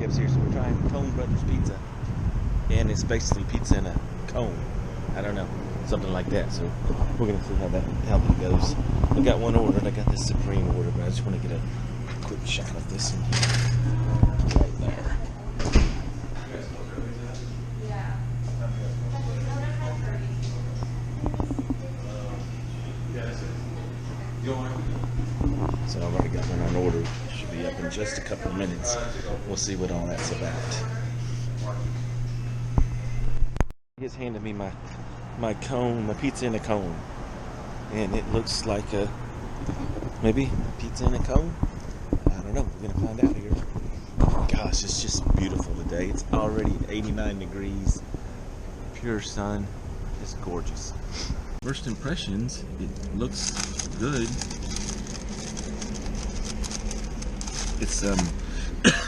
Kev's here, so we're trying Cone Brothers Pizza. And it's basically pizza in a cone. I don't know, something like that. So we're gonna see how that goes. I got one ordered. I got this supreme order, but I just want to get a quick shot of this in here. Right there. So I've already got one on order. Should be up in just a couple of minutes. We'll see what all that's about. He's handed me my cone, my pizza in a cone, and it looks like maybe pizza in a cone. I don't know. We're gonna find out here. Gosh, it's just beautiful today. It's already 89 degrees, pure sun. It's gorgeous. First impressions, it looks good. It's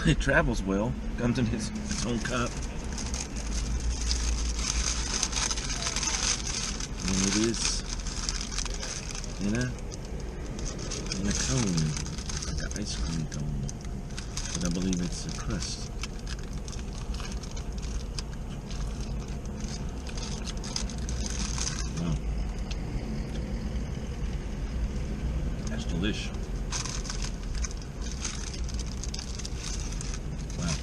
it travels well. Comes in its own cup. And it is in a cone, like an ice cream cone. But I believe it's a crust. Wow. That's delish. Wow.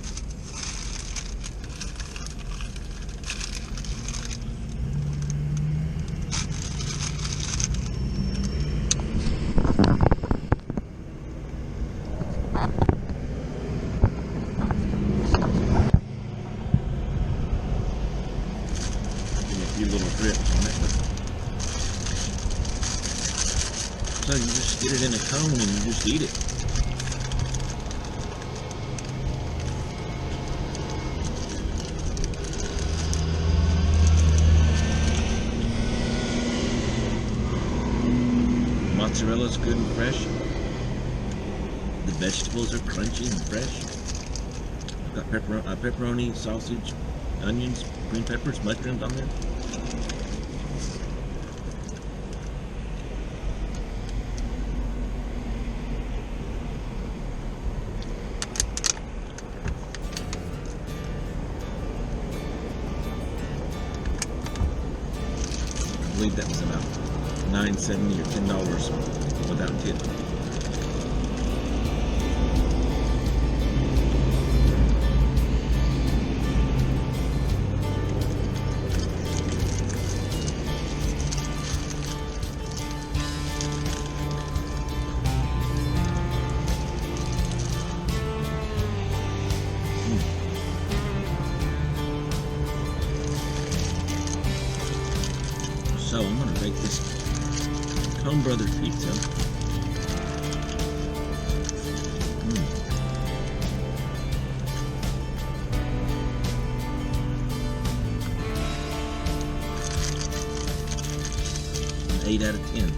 Little drips on it. So you just get it in a cone and you just eat it. Mozzarella's good and fresh. The vegetables are crunchy and fresh. I've got pepperoni, sausage, onions, green peppers, mushrooms on there. I believe that was about $9.70 or $10 without tip. So I'm going to make this Cone Brothers pizza. An 8 out of 10.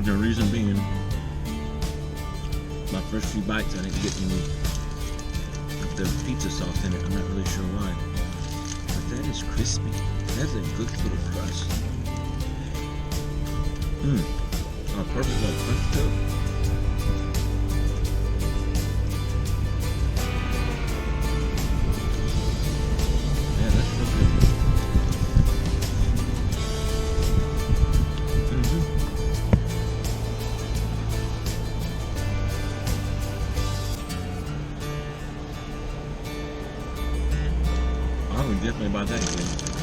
The reason being, my first few bites I didn't get any the pizza sauce in it. I'm not really sure why, but that is crispy. That's a good little crust. A perfect little crunch too. Yeah, that's real good. I would definitely buy that again.